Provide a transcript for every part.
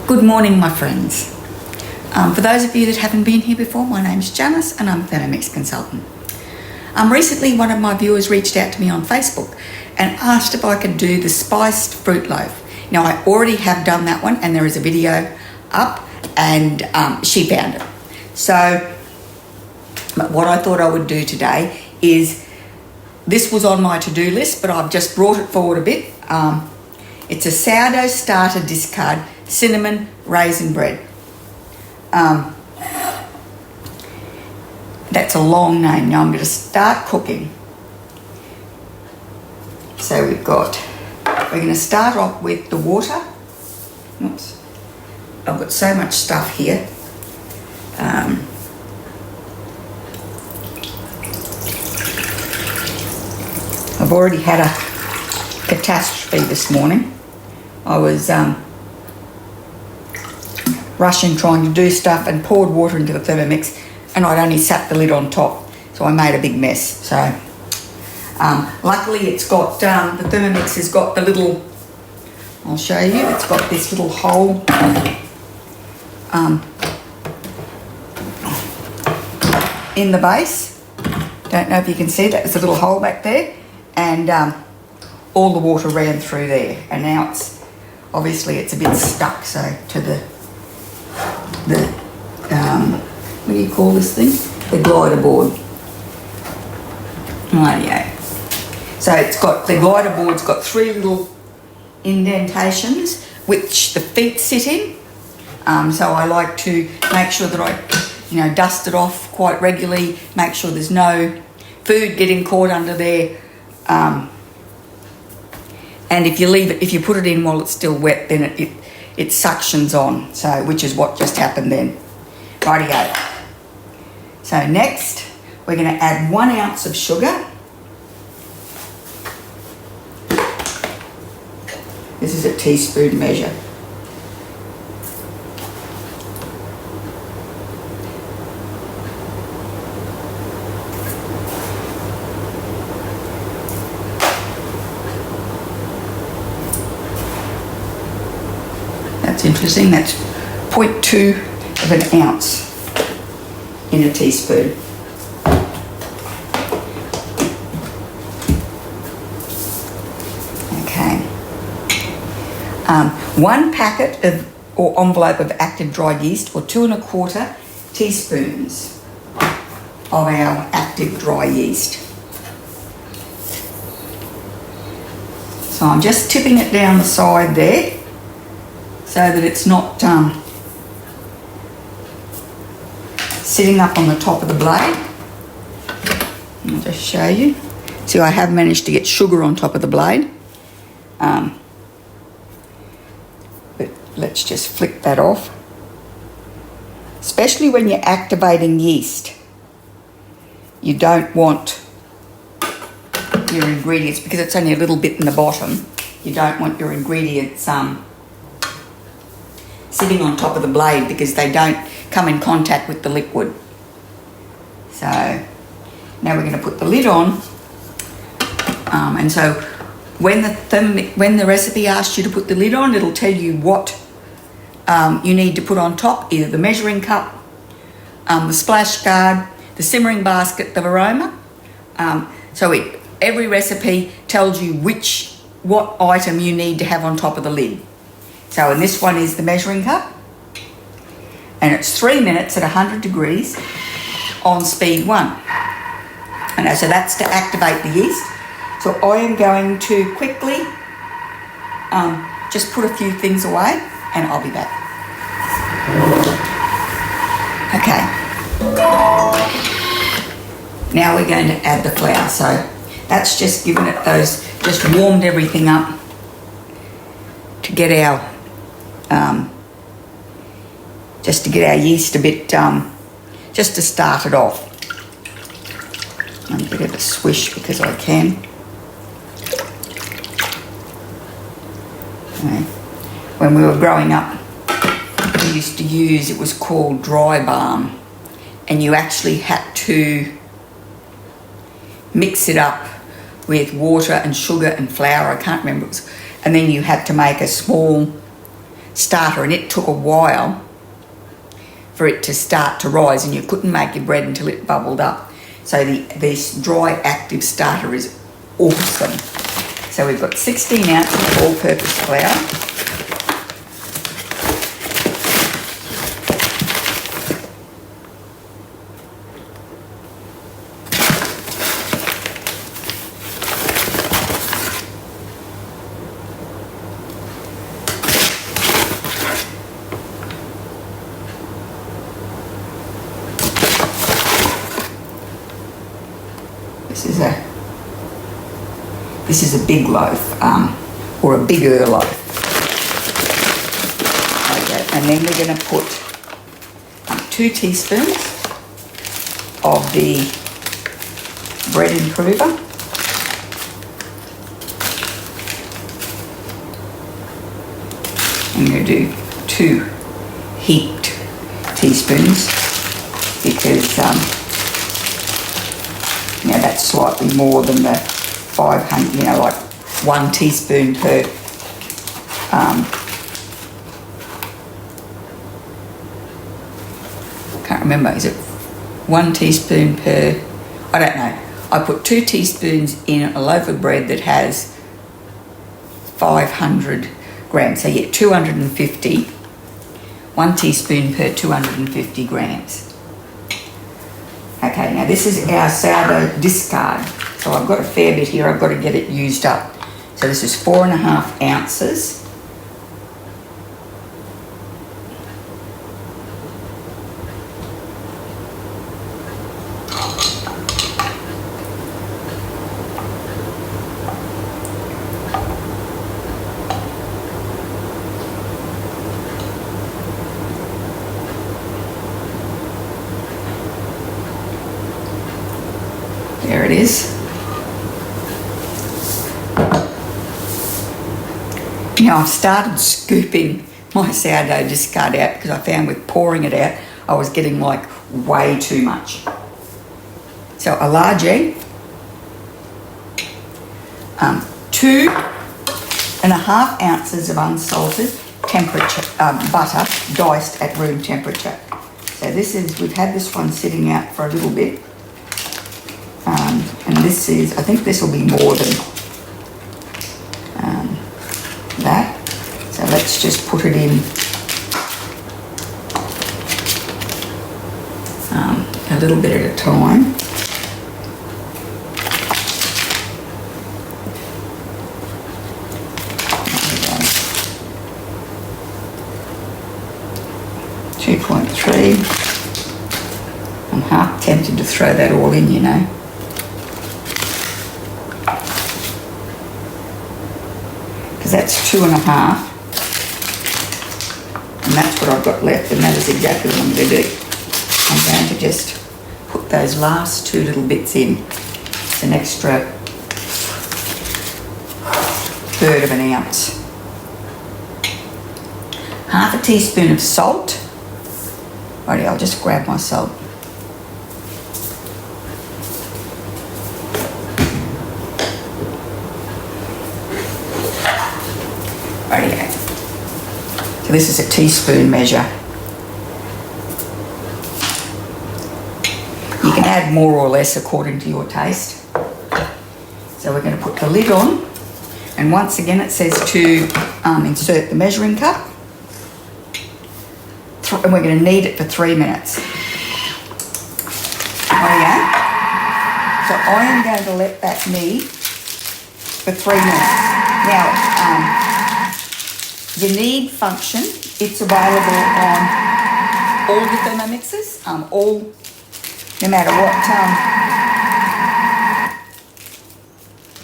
Good morning, my friends. For those of you that haven't been here before, my name's Janice and I'm a Thermomix consultant. Recently, one of my viewers reached out to me on Facebook and asked if I could do the spiced fruit loaf. Now, I already have done that one and there is a video up and she found it. So, what I thought I would do today is, this was on my to-do list, but I've just brought it forward a bit. It's a sourdough starter discard cinnamon raisin bread. That's a long name. Now I'm going to start cooking. So we're going to start off with the water. Oops. I've got so much stuff here. I've already had a catastrophe this morning. I was rushing trying to do stuff and poured water into the Thermomix and I'd only sat the lid on top, so I made a big mess. So luckily it's got, the Thermomix has got the little, I'll show you, it's got this little hole in the base. Don't know if you can see that, there's a little hole back there, and all the water ran through there, and now it's obviously it's a bit stuck, so to the what do you call this thing? The glider board. Rightio. So it's got, the glider board's got 3 little indentations which the feet sit in. So I like to make sure that I, dust it off quite regularly, make sure there's no food getting caught under there. And if you leave it, if you put it in while it's still wet, then it suctions on, so which is what just happened then. Rightio. So next, we're going to add 1 ounce of sugar. This is a teaspoon measure. That's interesting, that's 0.2 of an ounce in a teaspoon. Okay. 1 packet or envelope of active dried yeast, or 2 1/4 teaspoons of our active dry yeast. So I'm just tipping it down the side there, so that it's not sitting up on the top of the blade. I'll just show you. See, I have managed to get sugar on top of the blade. But let's just flick that off. Especially when you're activating yeast, you don't want your ingredients, because it's only a little bit in the bottom, you don't want your ingredients sitting on top of the blade, because they don't come in contact with the liquid. So now we're going to put the lid on, and so when the recipe asks you to put the lid on, it'll tell you what you need to put on top, either the measuring cup, the splash guard, the simmering basket of aroma. So every recipe tells you what item you need to have on top of the lid. So, and this one is the measuring cup, and it's 3 minutes at 100 degrees on speed 1. And so that's to activate the yeast. So I am going to quickly just put a few things away, and I'll be back. Okay. Now we're going to add the flour. So that's just given it just warmed everything up to get our just to get our yeast a bit, just to start it off. I'm a bit of a swish because I can. Okay. When we were growing up, we used to use, it was called dry balm, and you actually had to mix it up with water and sugar and flour, I can't remember, and then you had to make a small starter, and it took a while for it to start to rise, and you couldn't make your bread until it bubbled up. So this dry active starter is awesome. So we've got 16 ounces of all-purpose flour. This is a big loaf, or a bigger loaf. Okay, and then we're going to put 2 teaspoons of the bread improver. I'm going to do 2 heaped teaspoons because that's slightly more than the 500, like 1 teaspoon per can't remember, is it 1 teaspoon per, I don't know. I put 2 teaspoons in a loaf of bread that has 500 grams, so you get 250, 1 teaspoon per 250 grams. Okay, now this is our sourdough discard. So I've got a fair bit here, I've got to get it used up. So this is 4.5 ounces. There it is. Now I've started scooping my sourdough discard out because I found with pouring it out, I was getting like way too much. So a large egg, 2.5 ounces of unsalted butter diced at room temperature. So this is, we've had this one sitting out for a little bit. And this is, I think this will be more than that. So let's just put it in a little bit at a time. There we go. 2.3. I'm half tempted to throw that all in, you know. That's 2.5, and that's what I've got left, and that is exactly what I'm going to do. I'm going to just put those last 2 little bits in. It's an extra 1/3 of an ounce. Half a teaspoon of salt. Righty, I'll just grab my salt. Rightio. So this is a teaspoon measure. You can add more or less according to your taste. So we're going to put the lid on, and once again it says to insert the measuring cup, and we're going to knead it for 3 minutes. Rightio. So I am going to let that knead for 3 minutes. Now, the knead function, it's available on all the Thermomixes, no matter what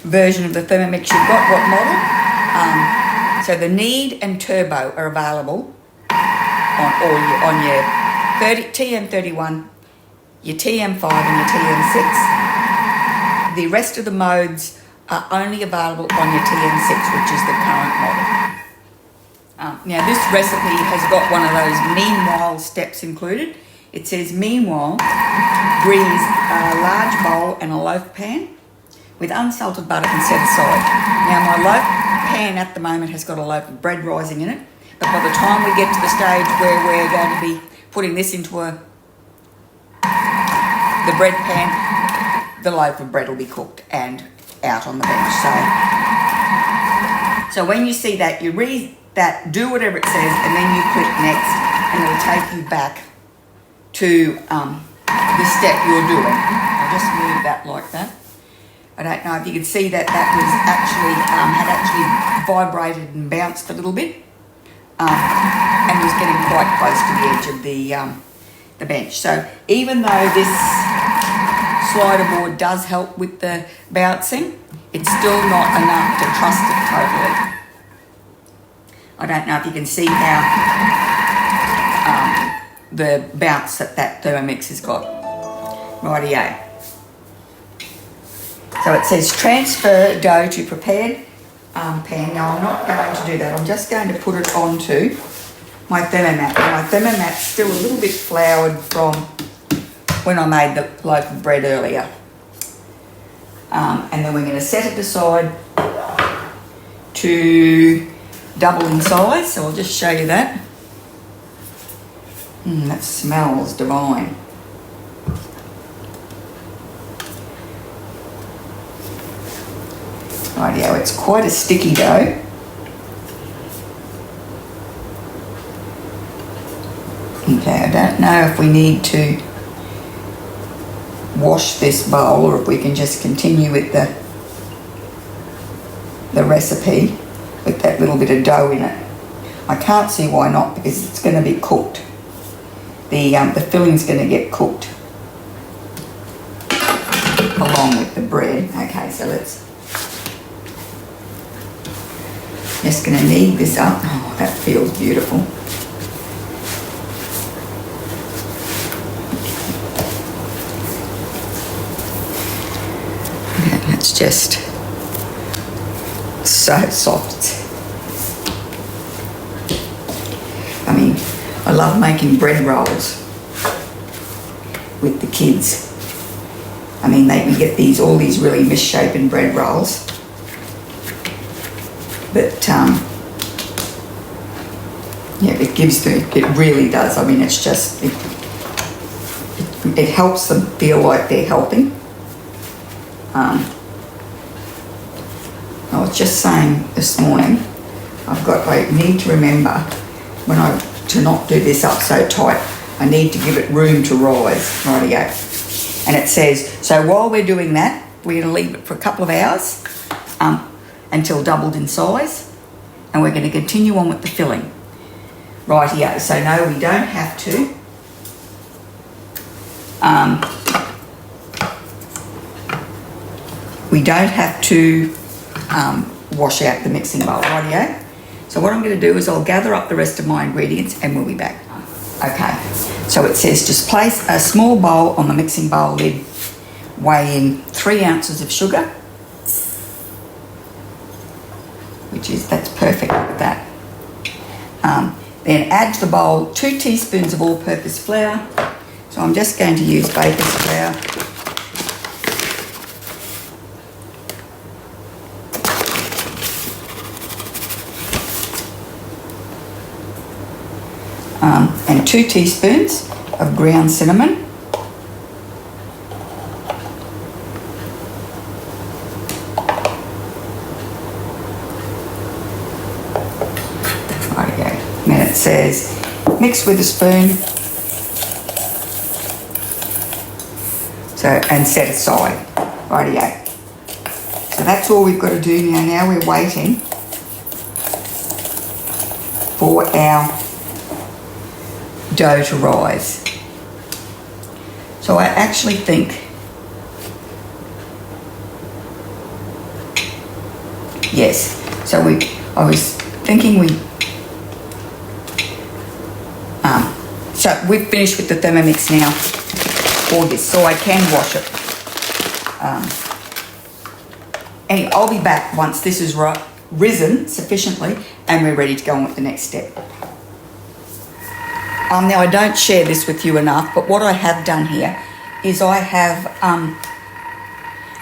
version of the Thermomix you've got, what model. So the knead and turbo are available on your TM31, your TM5 and your TM6. The rest of the modes are only available on your TM6, which is the current model. Now this recipe has got one of those meanwhile steps included. It says meanwhile, grease a large bowl and a loaf pan with unsalted butter and set aside. Now my loaf pan at the moment has got a loaf of bread rising in it, that by the time we get to the stage where we're going to be putting this into the bread pan, the loaf of bread will be cooked and out on the bench. So when you see that, you read that, do whatever it says, and then you click next, and it'll take you back to the step you're doing. I'll just move that like that. I don't know if you can see that was actually, had actually vibrated and bounced a little bit, and was getting quite close to the edge of the bench. So even though this slider board does help with the bouncing, it's still not enough to trust it totally. I don't know if you can see how the bounce that Thermomix has got. Rightio. So it says transfer dough to prepared pan. Now I'm not going to do that. I'm just going to put it onto my thermomat. My thermomat's still a little bit floured from when I made the loaf of bread earlier. And then we're going to set it aside to double in size. So I'll just show you that. That smells divine. Rightio, it's quite a sticky dough. Okay, I don't know if we need to wash this bowl or if we can just continue with the recipe with that little bit of dough in it. I can't see why not, because it's going to be cooked. The filling's going to get cooked along with the bread. Okay, so let's just going to knead this up. Oh, that feels beautiful. Okay, it's just so soft. I mean, I love making bread rolls with the kids. I mean, we get all these really misshapen bread rolls. But yeah, it really does. I mean, it's just, it helps them feel like they're helping. I was just saying this morning, I need to remember to not do this up so tight. I need to give it room to rise. Rightio. And it says, so while we're doing that, we're going to leave it for a couple of hours until doubled in size, and we're going to continue on with the filling. Rightio. So no, we don't have to. We don't have to wash out the mixing bowl. Rightio. So what I'm going to do is I'll gather up the rest of my ingredients and we'll be back. Okay, so it says just place a small bowl on the mixing bowl lid, weigh in 3 ounces of sugar, that's perfect with that. Then add to the bowl 2 teaspoons of all-purpose flour. So I'm just going to use baker's flour. And 2 teaspoons of ground cinnamon. Rightio. Then it says mix with a spoon. And set aside. Rightio. So that's all we've got to do now. Now we're waiting for our dough to rise. So I actually think, yes. So I was thinking so we've finished with the Thermomix now for this, so I can wash it. Anyway, I'll be back once this is risen sufficiently and we're ready to go on with the next step. Now I don't share this with you enough, but what I have done here is I have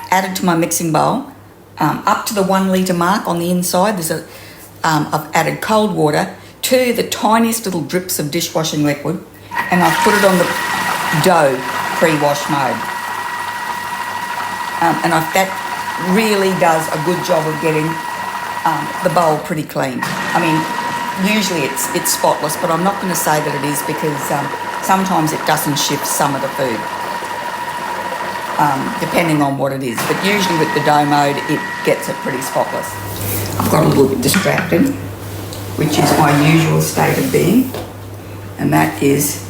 added to my mixing bowl up to the 1 litre mark on the inside. I've added cold water the tiniest little drips of dishwashing liquid, and I've put it on the dough pre-wash mode. That really does a good job of getting the bowl pretty clean. I mean, usually it's spotless, but I'm not going to say that it is because sometimes it doesn't shift some of the food, depending on what it is. But usually with the dough mode, it gets it pretty spotless. I've got a little bit distracted, which is my usual state of being, and that is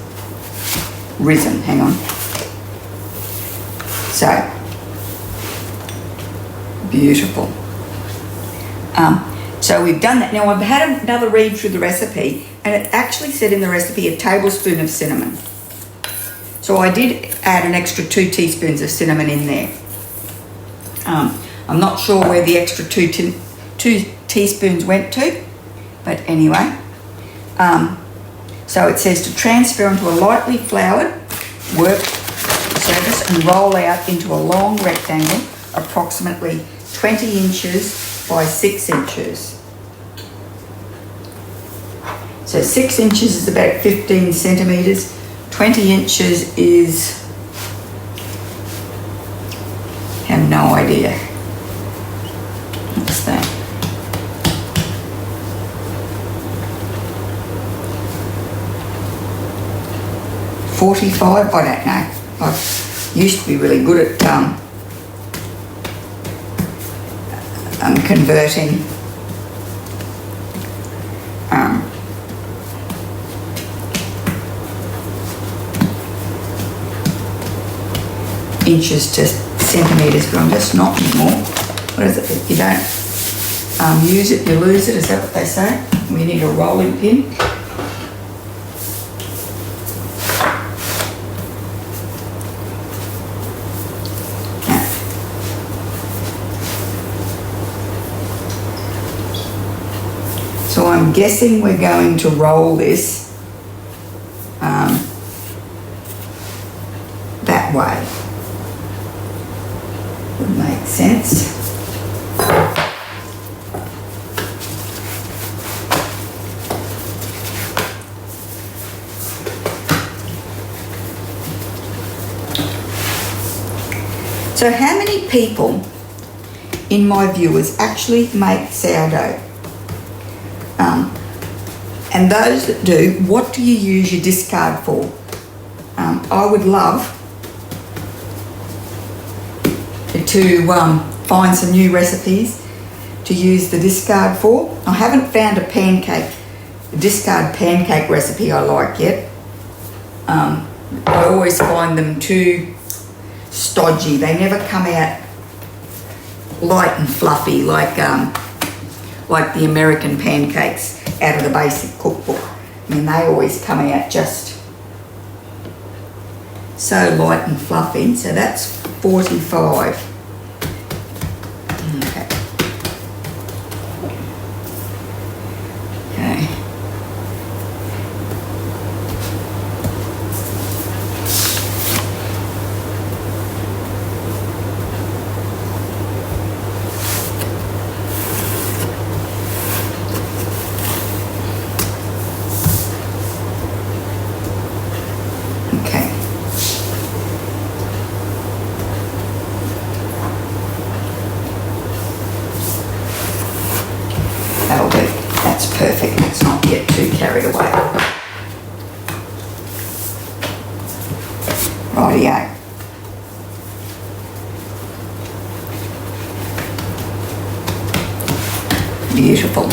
Raisin. Hang on. So, beautiful. So we've done that. Now I've had another read through the recipe, and it actually said in the recipe a tablespoon of cinnamon. So I did add an extra 2 teaspoons of cinnamon in there. I'm not sure where the extra 2 teaspoons went to, but anyway. So it says to transfer into a lightly floured work surface and roll out into a long rectangle approximately 20 inches by 6 inches. So 6 inches is about 15 centimetres. 20 inches is, I have no idea. What's that? $45, I don't know. I used to be really good at converting inches to centimetres, but I'm just not anymore. What is it? If you don't use it, you lose it. Is that what they say? We need a rolling pin. So I'm guessing we're going to roll this that way. Would make sense. So how many people in my viewers actually make sourdough? And those that do, what do you use your discard for? I would love to find some new recipes to use the discard for. I haven't found a discard pancake recipe I like yet. I always find them too stodgy. They never come out light and fluffy like the American pancakes out of the basic cookbook. I mean, they always come out just so light and fluffy. So that's 45. Okay. Okay. That'll do. That's perfect. Let's not get too carried away. Rightio. Beautiful.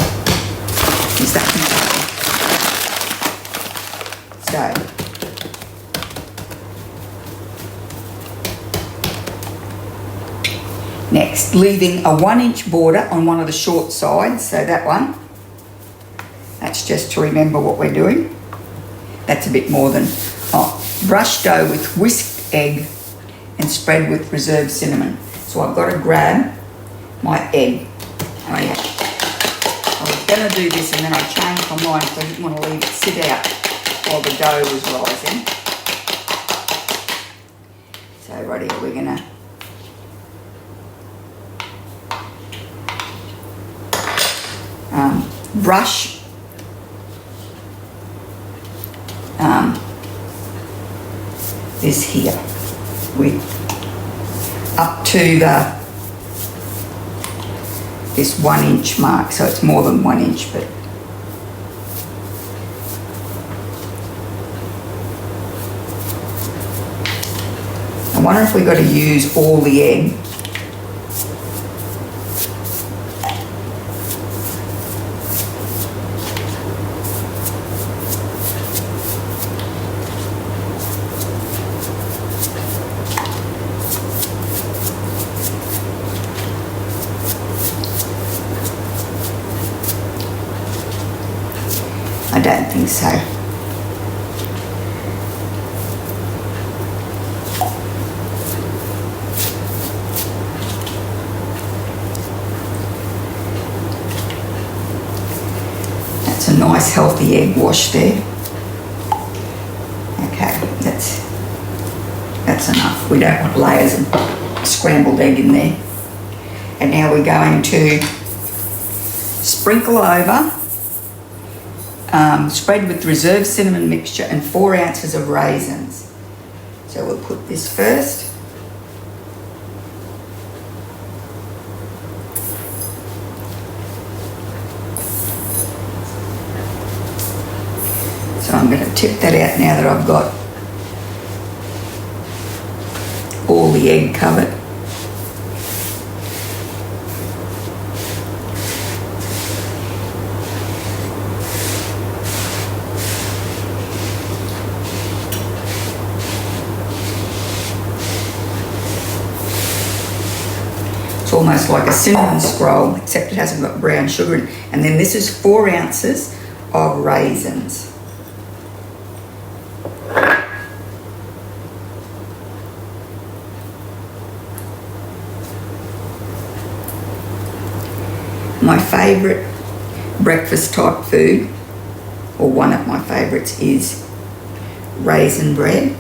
Is that so? Next, leaving a 1-inch border on one of the short sides, so that one. That's just to remember what we're doing. That's a bit more than, brush dough with whisked egg and spread with reserved cinnamon. So I've got to grab my egg. I was going to do this and then I changed my mind because I didn't want to leave it sit out while the dough was rising. So right here, we're going to brush this here. We up to this 1 inch mark, so it's more than 1 inch, but I wonder if we've got to use all the egg. I don't think so. That's a nice healthy egg wash there. Okay, that's enough. We don't want layers of scrambled egg in there. And now we're going to sprinkle over, spread with reserved cinnamon mixture and 4 ounces of raisins. So we'll put this first. So I'm going to tip that out now that I've got all the egg covered. It's almost like a cinnamon scroll, except it hasn't got brown sugar in it. And then this is 4 ounces of raisins. My favourite breakfast type food, or one of my favourites, is raisin bread.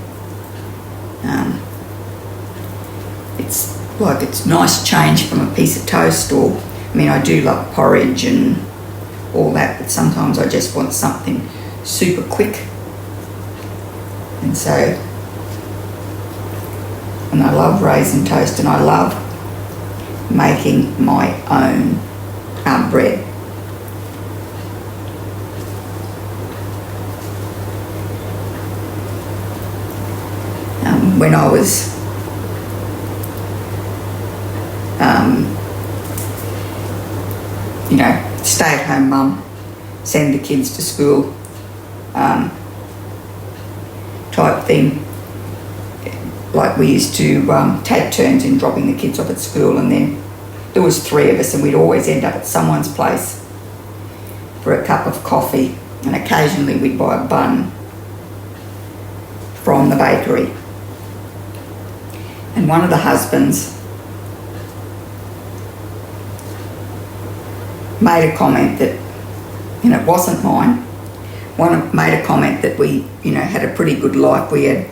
It's nice change from a piece of toast, or, I mean, I do love porridge and all that, but sometimes I just want something super quick. And so, and I love raisin toast, and I love making my own bread. When I was stay-at-home mum, send the kids to school type thing, like we used to take turns in dropping the kids off at school, and then there was 3 of us, and we'd always end up at someone's place for a cup of coffee, and occasionally we'd buy a bun from the bakery. And one of the husbands made a comment that, it wasn't mine. Made a comment that we, had a pretty good life. We had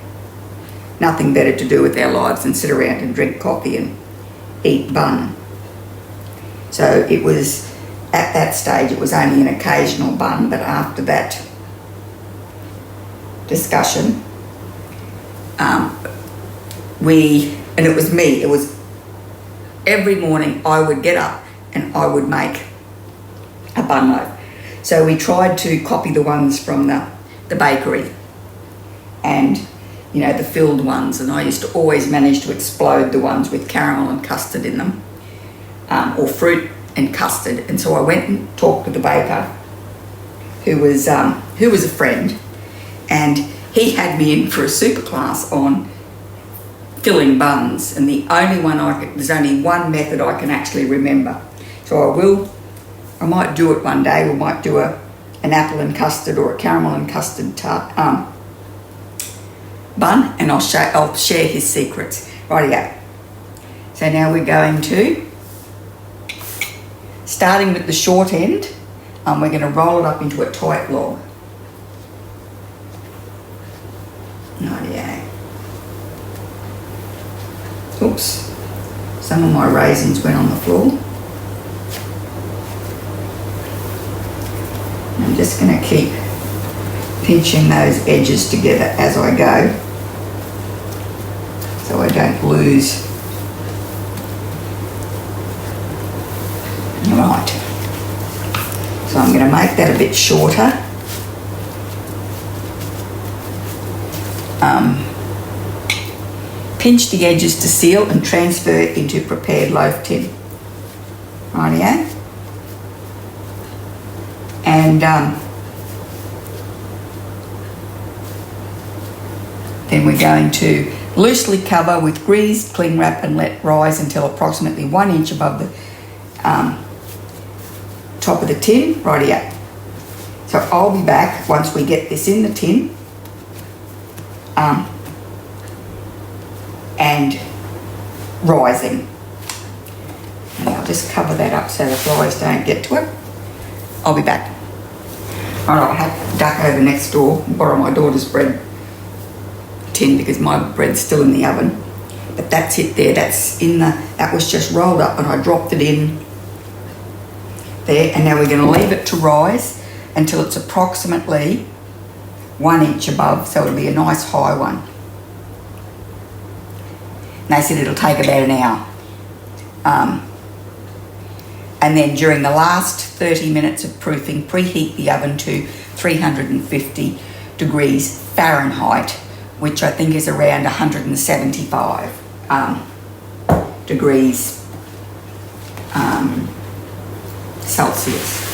nothing better to do with our lives than sit around and drink coffee and eat bun. So it was, at that stage, it was only an occasional bun, but after that discussion, and it was me, it was every morning I would get up and I would make a bun loaf. So we tried to copy the ones from the bakery, and the filled ones, and I used to always manage to explode the ones with caramel and custard in them, or fruit and custard. And so I went and talked to the baker, who was a friend, and he had me in for a super class on filling buns, and there's only one method I can actually remember. So I might do it one day. We might do an apple and custard or a caramel and custard bun, and I'll share his secrets. Rightio. So now we're going to, starting with the short end, we're going to roll it up into a tight log. Rightio. Oops, some of my raisins went on the floor. I'm just going to keep pinching those edges together as I go, so I don't lose. Right, so I'm going to make that a bit shorter. Pinch the edges to seal and transfer into prepared loaf tin. Rightio. And then we're going to loosely cover with greased cling wrap and let rise until approximately 1 inch above the top of the tin. Rightio. So I'll be back once we get this in the tin and rising. And I'll just cover that up so the flies don't get to it. I'll be back. Alright, I had to duck over next door and borrow my daughter's bread tin because my bread's still in the oven. But that's it there, that was just rolled up and I dropped it in there, and now we're going to leave it to rise until it's approximately 1 inch above, so it'll be a nice high one. And they said it'll take about an hour. And then during the last 30 minutes of proofing, preheat the oven to 350 degrees Fahrenheit, which I think is around 175 degrees Celsius.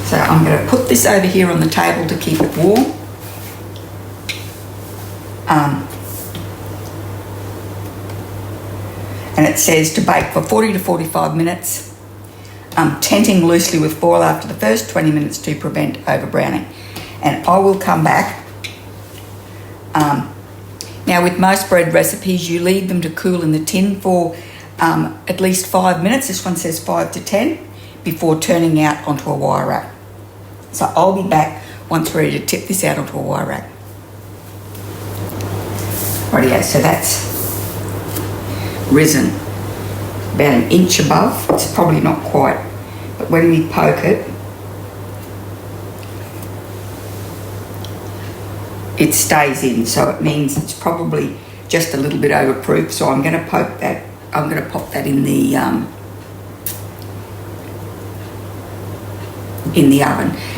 So I'm going to put this over here on the table to keep it warm. And it says to bake for 40 to 45 minutes, tenting loosely with foil after the first 20 minutes to prevent overbrowning. And I will come back. Now with most bread recipes, you leave them to cool in the tin for at least 5 minutes. This one says 5 to 10 before turning out onto a wire rack. So I'll be back once we're ready to tip this out onto a wire rack. Rightio, so that's risen about 1 inch above. It's probably not quite, but when we poke it, it stays in, so it means it's probably just a little bit overproof. So I'm going to poke that. I'm going to pop that in the oven.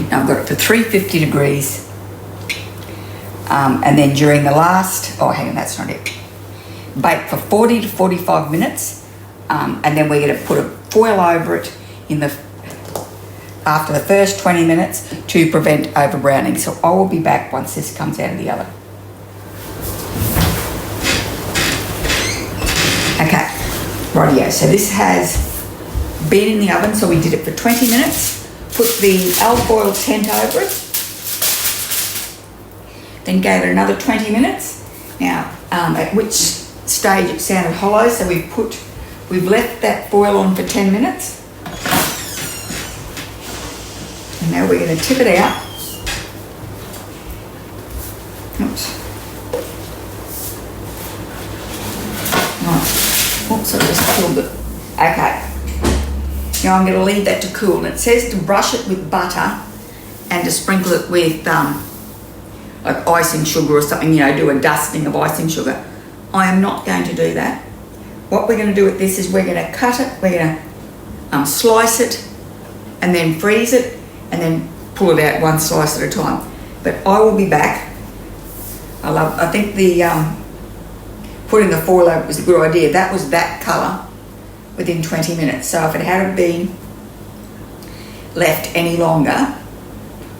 Now I've got it for 350 degrees, and then during the last, oh hang on, that's not it. Bake for 40 to 45 minutes, and then we're going to put a foil over it after the first 20 minutes to prevent overbrowning. So I will be back once this comes out of the oven. Okay, rightio. So this has been in the oven, so we did it for 20 minutes. Put the alfoil tent over it, then gave it another 20 minutes. Now, at which stage it sounded hollow, so we've left that foil on for 10 minutes. And now we're going to tip it out. Oops. Right. Oops, I just killed it. Okay. Now I'm going to leave that to cool. And it says to brush it with butter and to sprinkle it with like icing sugar or something, do a dusting of icing sugar. I am not going to do that. What we're going to do with this is we're going to cut it, we're going to slice it and then freeze it and then pull it out one slice at a time. But I will be back. I think the putting the foil over was a good idea. That was that colour within 20 minutes. So if it hadn't been left any longer,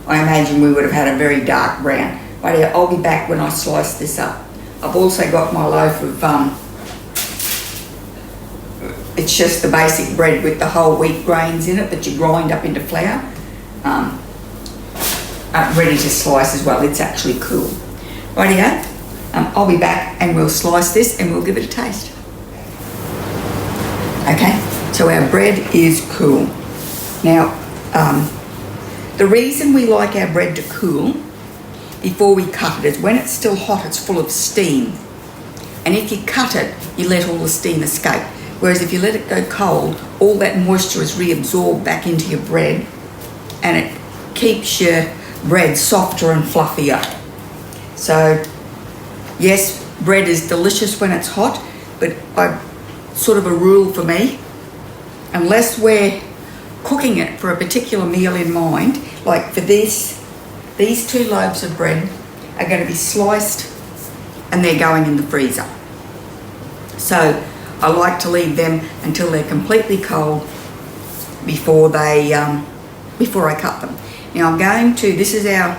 I imagine we would have had a very dark brown. But yeah, I'll be back when I slice this up. I've also got my loaf of, it's just the basic bread with the whole wheat grains in it that you grind up into flour, ready to slice as well. It's actually cool. Rightio, I'll be back and we'll slice this and we'll give it a taste. Okay, so our bread is cool. Now, the reason we like our bread to cool before we cut it is when it's still hot, it's full of steam. And if you cut it, you let all the steam escape. Whereas if you let it go cold, all that moisture is reabsorbed back into your bread, and it keeps your bread softer and fluffier. So yes, bread is delicious when it's hot, but sort of a rule for me, unless we're cooking it for a particular meal in mind, like for these 2 loaves of bread are going to be sliced and they're going in the freezer. So I like to leave them until they're completely cold before I cut them. Now I'm going to, this is our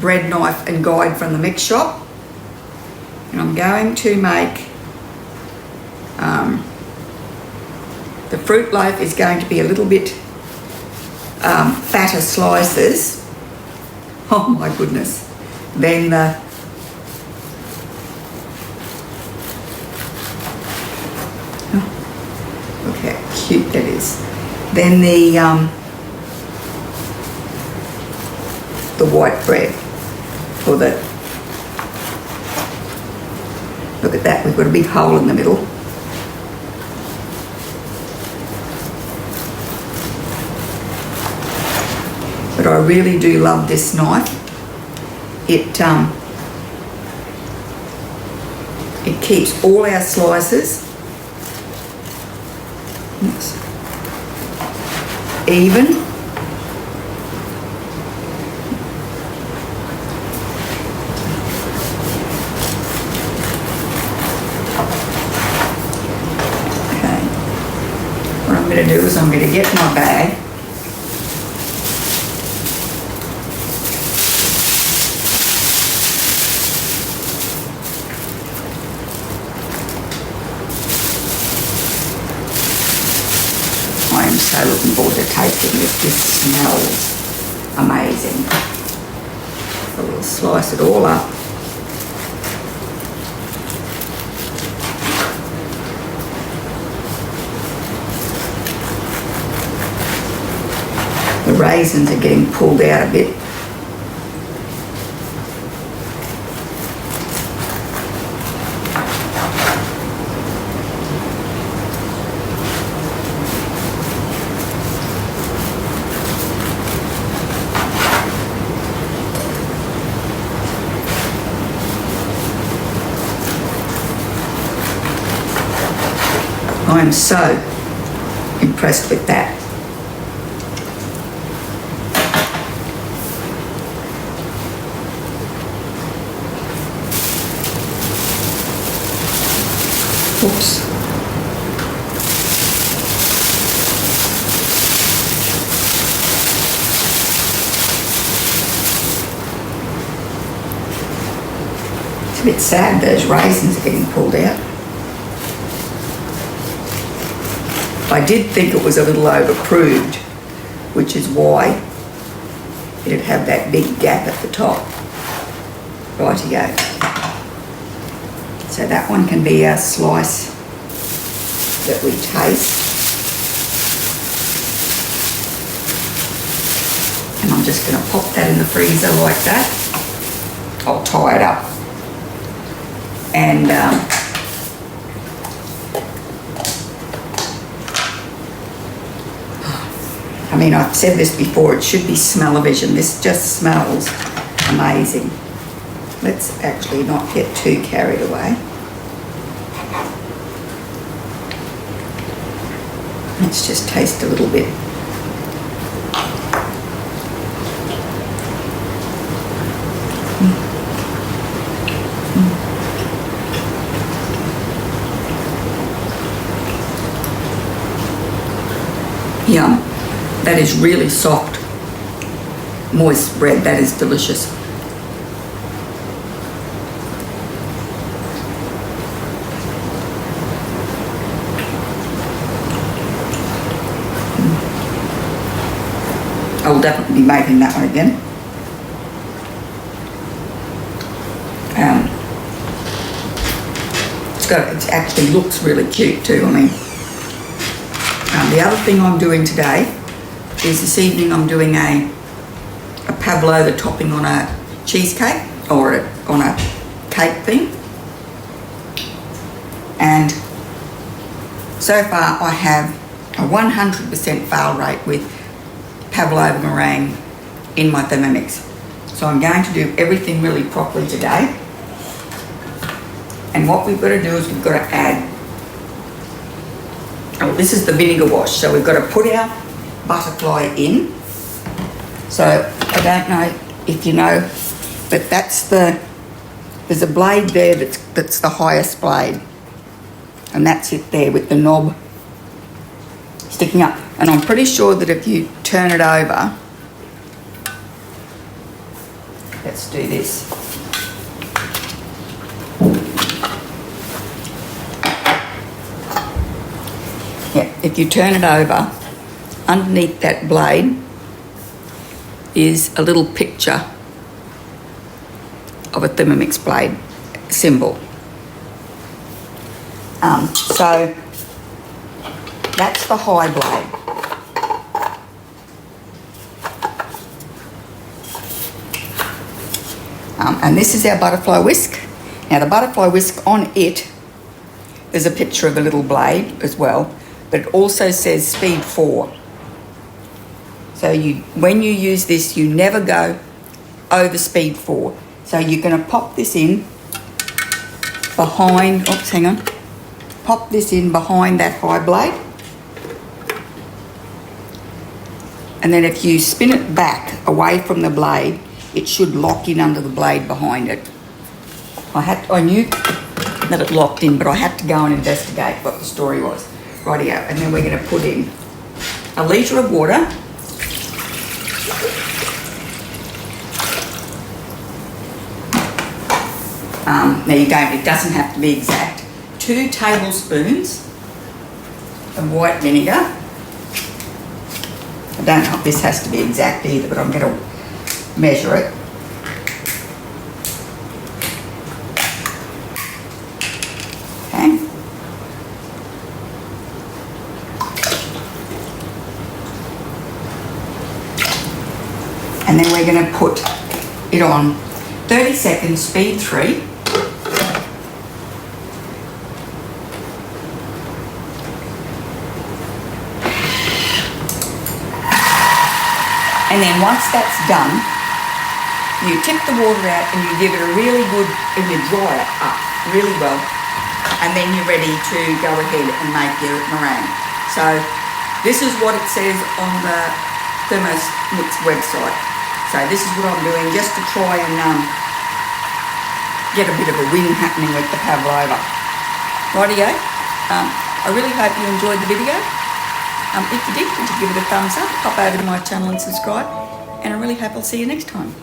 bread knife and guide from the mix shop, and I'm going to make the fruit loaf is going to be a little bit fatter slices. Oh my goodness. Then look how cute that is. Then the white bread, or look at that, we've got a big hole in the middle. But I really do love this knife. It keeps all our slices even. Okay. What I'm going to do is I'm going to get my bag. So looking forward to tasting this. This smells amazing. So we'll slice it all up. The raisins are getting pulled out a bit. I'm so impressed with that. Oops. It's a bit sad those raisins are getting pulled out. I did think it was a little over-proved, which is why it'd have that big gap at the top. Rightio. So that one can be our slice that we taste. And I'm just going to pop that in the freezer like that. I'll tie it up. And I mean, I've said this before, it should be smell-o-vision. This just smells amazing. Let's actually not get too carried away. Let's just taste a little bit. Yum. That is really soft, moist bread. That is delicious. I will definitely be making that one again. It actually looks really cute too. I mean, the other thing I'm doing today is this evening I'm doing a pavlova topping on a cheesecake or on a cake thing. And so far I have a 100% fail rate with pavlova meringue in my Thermomix. So I'm going to do everything really properly today. And what we've got to do is we've got to add, oh, this is the vinegar wash. So we've got to put our butterfly in. So I don't know if you know, but there's a blade there that's the highest blade. And that's it there with the knob sticking up. And I'm pretty sure that if you turn it over, let's do this. Yeah, if you turn it over, underneath that blade is a little picture of a Thermomix blade symbol. So that's the high blade. And this is our butterfly whisk. Now the butterfly whisk, on it, there's a picture of a little blade as well, but it also says speed 4. So when you use this, you never go over speed 4. So you're going to pop this in behind, oops, hang on. Pop this in behind that high blade. And then if you spin it back away from the blade, it should lock in under the blade behind it. I knew that it locked in, but I had to go and investigate what the story was. Rightio, and then we're going to put in a litre of water. Now it doesn't have to be exact. 2 tablespoons of white vinegar. I don't know if this has to be exact either, but I'm going to measure it. Okay. And then we're going to put it on 30 seconds, speed 3. And then once that's done, you tip the water out and you give it a really good, and you dry it up really well. And then you're ready to go ahead and make your meringue. So this is what it says on the Thermomix website. So this is what I'm doing just to try and get a bit of a win happening with the pavlova. Rightio. I really hope you enjoyed the video. If you did, could you give it a thumbs up, pop over to my channel and subscribe, and I really hope I'll see you next time.